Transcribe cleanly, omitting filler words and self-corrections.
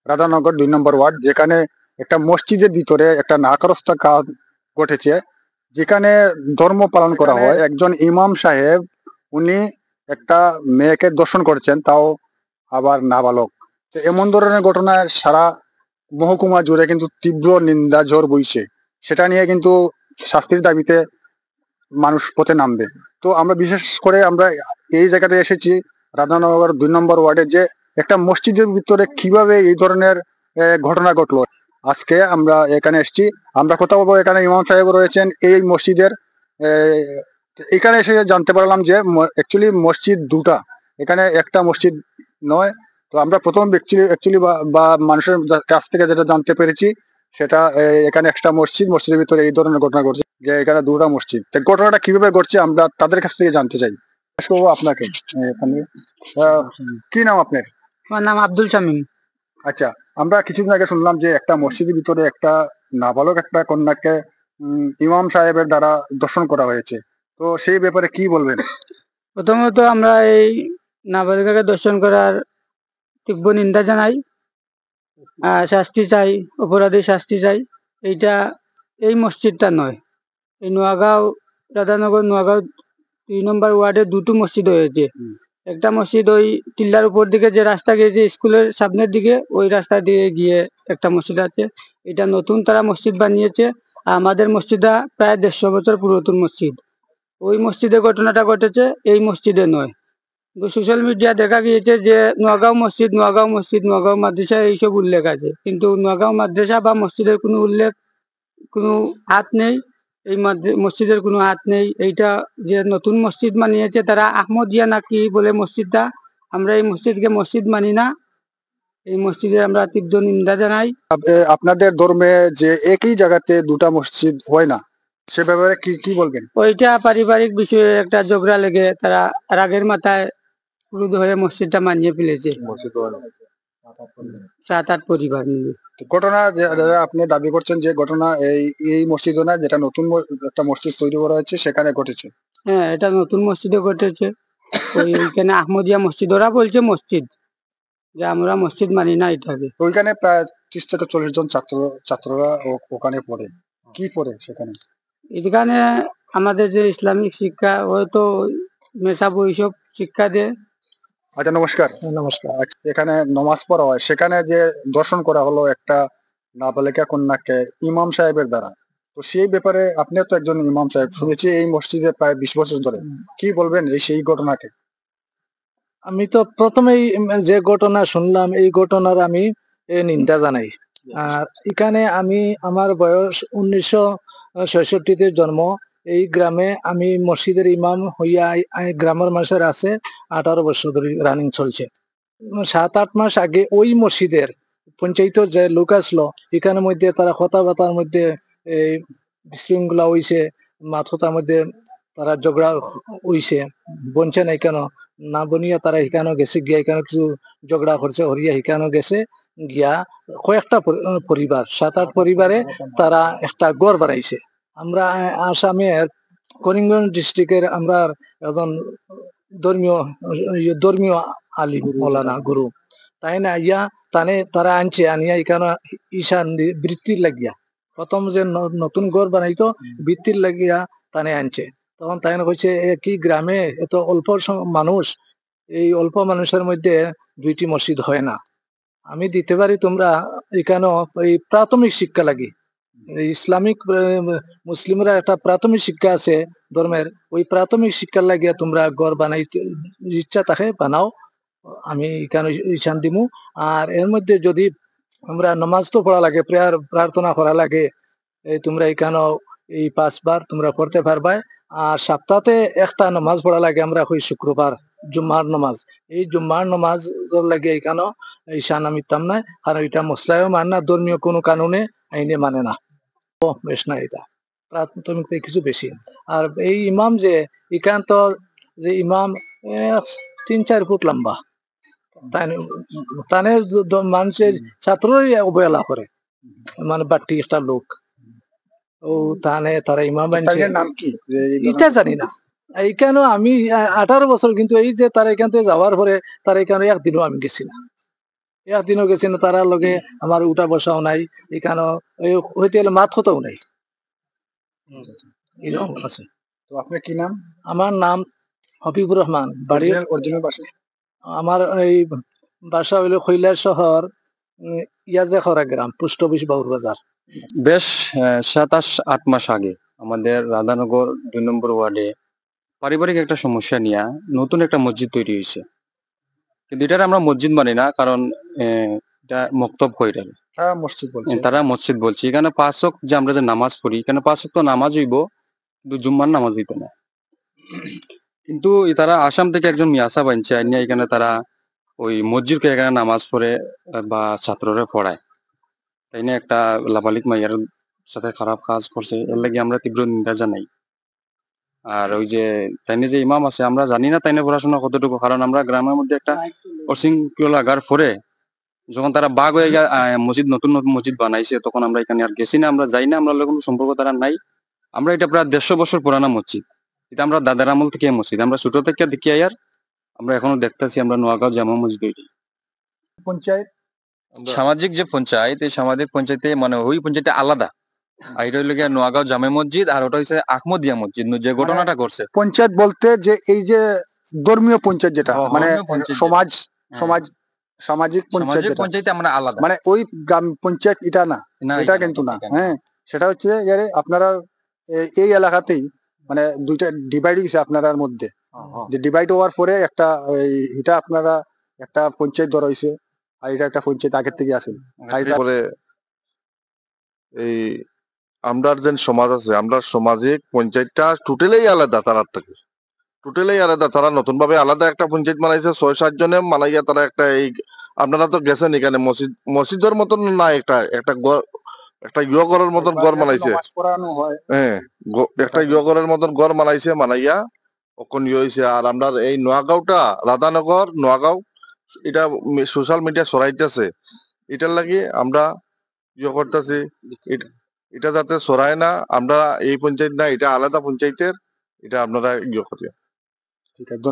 রাধানগর 2 নম্বর word, যেখানে একটা মসজিদের ভিতরে একটা নাকারস্থ কাজ ঘটেছে, যেখানে ধর্ম পালন করা হয়। একজন ইমাম সাহেব, উনি একটা মেয়েকে দর্শন করেছেন, তাও আবার নাবালক। তো এমন ধরনের ঘটনায় সারা মহকুমা জুড়ে কিন্তু তীব্র নিন্দা ঝড় বইছে। সেটা নিয়ে কিন্তু শাস্তির দাবিতে মানুষ পথে নামবে। তো আমরা বিশেষ করে আমরা এই জায়গাতে এসেছি, রাধানগর 2 নম্বর ওয়ার্ডে, যে একটা মসজিদের ভিতরে কিভাবে এই ধরনের ঘটনা ঘটলো। আজকে আমরা এখানে এসেছি, আমরা কথা বলবো। এখানে ইমাম সাহেব রয়েছেন এই মসজিদের। আহ, এখানে এসে জানতে পারলাম যে অ্যাকচুয়ালি মসজিদ দুটা, এখানে একটা মসজিদ নয়। তো আমরা প্রথম অ্যাকচুয়ালি বা মানুষের কাছ থেকে যেটা জানতে পেরেছি, সেটা এখানে একটা মসজিদের ভিতরে এই ধরনের ঘটনা ঘটছে, যে এখানে দুটা মসজিদ। তো ঘটনাটা কিভাবে ঘটছে আমরা তাদের কাছ থেকে জানতে চাই। আপনাকে এখানে কি নাম আপনার? আমার নাম আব্দুল শামীম। আচ্ছা, আমরা কিছুদিন আগে শুনলাম যে একটা মসজিদের ভিতরে একটা নাবালক একটা কন্যাকে ইমাম সাহেবের দ্বারা দর্শন করা হয়েছে। তো সেই ব্যাপারে কি বলবেন? প্রথমত আমরা এই নাবালিকাকে দর্শন করার তীব্র নিন্দা জানাই, শাস্তি চাই, অপরাধী শাস্তি চাই। এই মসজিদটা নয়, এই রাধানগর নোয়াগাঁও 2 নম্বর ওয়ার্ডে দুটো মসজিদ হয়েছে। একটা মসজিদ ওই টিল্লার উপর দিকে যে রাস্তা গিয়েছে স্কুলের সামনের দিকে, ওই রাস্তা দিয়ে গিয়ে একটা মসজিদ আছে। এটা নতুন তারা মসজিদ বানিয়েছে। আমাদের মসজিদটা প্রায় 150 বছর পুরাতন মসজিদ। ওই মসজিদে ঘটনাটা ঘটেছে, এই মসজিদে নয়। সোশ্যাল মিডিয়া দেখা গিয়েছে যে নোয়াগাঁও মসজিদ, নোয়াগাঁও মাদ্রাসা এইসব উল্লেখ আছে, কিন্তু নোয়াগাঁও মাদ্রাসা বা মসজিদের কোনো উল্লেখ, কোনো হাত নেই। এই মসজিদের কোনো হাত নেই। এইটা যে নতুন মসজিদ বানিয়েছে তারা, আহমদিয়া নাকি বলে মসজিদটা, আমরা এই মসজিদকে মসজিদ মানি না। এই মসজিদে আমরা তীব্র নিন্দা জানাই। আপনাদের ধর্মে যে একই জায়গাতে দুটা মসজিদ হয় না, সে ব্যাপারে কি বলবেন? ওইটা পারিবারিক বিষয়ে একটা ঝগড়া লেগে তারা রাগের মাথায় ক্রুদ্ধ হয়ে মসজিদটা মানিয়ে ফেলেছে, 7-8 পরিবার মিলে। ঘটনা আপনি দাবি করছেন যে ঘটনা এই মসজিদও না, যেটা নতুন একটা মসজিদ তৈরি করা হয়েছে সেখানে ঘটেছে। হ্যাঁ, এটা নতুন মসজিদে ঘটেছে। ওইখানে আহমদিয়া মসজিদ, ওরা বলছে মসজিদ, যে আমরা মসজিদ মানি না এটাকে। ওইখানে প্রায় 30 থেকে 40 জন ছাত্ররা ওখানে পড়ে। কি পড়ে সেখানে? এখানে আমাদের যে ইসলামিক শিক্ষা, হয়তো মেসাব ওইসব শিক্ষা দেয়। আচ্ছা, নমস্কার। নমস্কার। এখানে নমাজ পড়া হয়, সেখানে যে দর্শন করা হলো একটা নাবালিকা কন্যাকে ইমাম সাহেবের দ্বারা। তো সেই ব্যাপারে, আপনিও তো একজন ইমাম সাহেব, শুনেছি এই মসজিদে প্রায় 20 বছর ধরে। কি বলবেন সেই ঘটনাকে? আমি তো প্রথমেই যে ঘটনা শুনলাম, এই ঘটনার আমি নিন্দা জানাই। আর এখানে আমার বয়স 1966-তে জন্ম। এই গ্রামে আমি মসজিদের ইমাম হইয়া গ্রামের মানুষের আছে 18 বছর ধরে রানিং চলছে। 7-8 মাস আগে ওই মসজিদের পঞ্চায়েতের যে লোক আসলো, এখানের মধ্যে তারা কথাবার্তার মধ্যে এই বিশৃঙ্খলা হইছে, মাথার মধ্যে তারা ঝগড়া হইছে, বনছে নাই কেন না বনিয়া তারা এখানে গেছে, গিয়া এখানে কিছু ঝগড়া করছে, হরিয়া এখানে গেছে গিয়া কয়েকটা পরিবার, 7-8 পরিবারে তারা একটা গড় বানাইছে। আমরা আসামের করিমগঞ্জ ডিস্ট্রিক্টের আমরা একজন ধর্মীয় আলিম মৌলানা গুরু, তাই না ইয়া তারা আনছে, আনিয়া এখানে ঈশান বৃত্তির লাগিয়া, প্রথম যে নতুন গড় বানাইতো বৃত্তির লাগিয়া তানে আনছে। তখন তাই কইছে কি গ্রামে এত অল্প মানুষ, এই অল্প মানুষের মধ্যে 2টি মসজিদ হয় না, আমি দিতে পারি, তোমরা এখানেও এই প্রাথমিক শিক্ষা লাগি, ইসলামিক মুসলিমরা একটা প্রাথমিক শিক্ষা আছে ধর্মের, ওই প্রাথমিক শিক্ষার লাগিয়া তোমরা ঘর বানাইতে ইচ্ছা থাকে বানাও, আমি এখানে ঈশান দিমু। আর এর মধ্যে যদি আমরা নামাজ তো পড়া লাগে, প্রার্থনা করা লাগে, তোমরা এখানে এই 5 বার তোমরা পড়তে পারবা। আর সপ্তাহে একটা নামাজ পড়া লাগে, আমরা কই শুক্রবার জুম্মার নামাজ। এই জুম্মার নামাজ লাগে এখানে ঈশান আমি তাম না, কারণ এটা মশলায়ও মানে না, ধর্মীয় কোনো কানুনে আইনে মানে না, বেশ না, এটা প্রাথমিক থেকে কিছু বেশি। আর এই ইমাম যে এখানতর যে ইমাম 3-4 ফুট লম্বা, তানে মানুষের ছাত্রই অবহেলা করে, মানে বাট্টি একটা লোক, ও তারা ইমাম বানছে। নাম কি এটা জানি না। এইখানে আমি 18 বছর, কিন্তু এই যে তারা এখান থেকে যাওয়ার পরে তারা এখানে একদিনও আমি গেছি না। দিনও গেছেন তারা লগে আমার উঠা বসাও নাই এখানে হইতে গেলে মাত হতেও নাই এরকম আছে। তো আপনার কি নাম? আমার নাম হবিবুর রহমান, বাড়ি অরিজিনাল বাসা? আমার এই বাসা হইল কৈলাস শহর ইয়াজেখরা গ্রাম, পোস্ট অফিস বাউর বাজার। বেশ 7-8 মাস আগে আমাদের রাধানগর 2 নম্বর ওয়ার্ডে পারিবারিক একটা সমস্যা নিয়ে নতুন একটা মসজিদ তৈরি হয়েছে, কিন্তু এটার আমরা মসজিদ মানি না, কারণ এটা মক্তব হয়ে গেল, হ্যাঁ মসজিদ বলছে। তারা মসজিদ বলছে। এখানে 5 ওয়াক্ত যে আমরা যে নামাজ পড়ি, এখানে 5 ওয়াক্ত নামাজ হইব, কিন্তু জুম্মার নামাজ হইতো না। কিন্তু তারা আসাম থেকে একজন মিয়াসা বানছে আইনিয়া, এখানে তারা ওই মসজিদকে এখানে নামাজ পড়ে বা ছাত্ররা পড়ায়, তাই না একটা লাবালিক মাইয়ার সাথে খারাপ কাজ করছে, এর লাগি আমরা তীব্র নিন্দা জানাই। আর ওই যে তাইনে যে ইমাম আছে, আমরা জানি না তাইনে পড়াশোনা কতটুকু, কারণ আমরা গ্রামের মধ্যে একটা অশৃঙ্খলা লাগার পরে যখন তারা বাঘ হয়ে মসজিদ নতুন নতুন মসজিদ বানাইছে, তখন আমরা এখানে আর গেছি না, আমরা যাই না, আমরা কোনো সম্পর্ক তারা নাই। আমরা এটা প্রায় 150 বছর পুরানা মসজিদ, এটা আমরা দাদার আমল থেকে মসজিদ আমরা ছোট থেকে দেখি আর আমরা এখনো দেখতেছি। আমরা নোয়াগাঁও জামা মসজিদ তৈরি পঞ্চায়েত সামাজিক যে পঞ্চায়েত, এই সামাজিক পঞ্চায়েতে মানে ওই পঞ্চায়েতে আলাদা, আর এটা হইলো গিয়ে নোয়াগাঁও জামে মসজিদ, আর ওটা হচ্ছে আহমদিয়া মসজিদ যে ঘটনাটা করছে। পঞ্চায়েত বলতে যে এই যে ধর্মীয় পঞ্চায়েত যেটা, মানে সমাজ সমাজ সামাজিক পঞ্চায়েত সামাজিক যেটা, পঞ্চায়েতে আমরা আলাদা, মানে ওই গ্রাম পঞ্চায়েত এটা না, এটা কিন্তু না। হ্যাঁ, সেটা হচ্ছে আপনারা এই এলাকাতেই মানে দুইটা ডিভাইড হয়েছে আপনার মধ্যে, যে ডিভাইড হওয়ার পরে একটা এটা আপনারা একটা পঞ্চায়েত ধরা হয়েছে, আর এটা একটা পঞ্চায়েত আগের থেকে আছে। পরে এই আমরার যে সমাজ আছে, আমরা সামাজিক পঞ্চায়েতটা টোটালি আলাদা, তারার থেকে টোটালি আলাদা। তারা নতুন ভাবে আলাদা একটা পঞ্চায়েত বানাইছে, 6-7 জনে মানাইয়া তারা একটা এই আপনারা তো গেছেন এখানে মসজিদের মতন না, একটা একটা একটা ইয়গরের মতন ঘর বানাইছে। হ্যাঁ, একটা ইয়গরের মতন ঘর বানাইছে, মানাইয়া ওখান ইয়ে হয়েছে। আর আমরা এই নোয়াগাঁওটা রাধানগর নোয়াগাঁও এটা সোশ্যাল মিডিয়া ছড়াইতেছে, এটার লাগি আমরা ইয়ে করতেছি এটা যাতে ছড়ায় না। আমরা এই পঞ্চায়েত না, এটা আলাদা পঞ্চায়েতের, এটা আপনারা ইয়ে করিয়া। ঠিক আছে।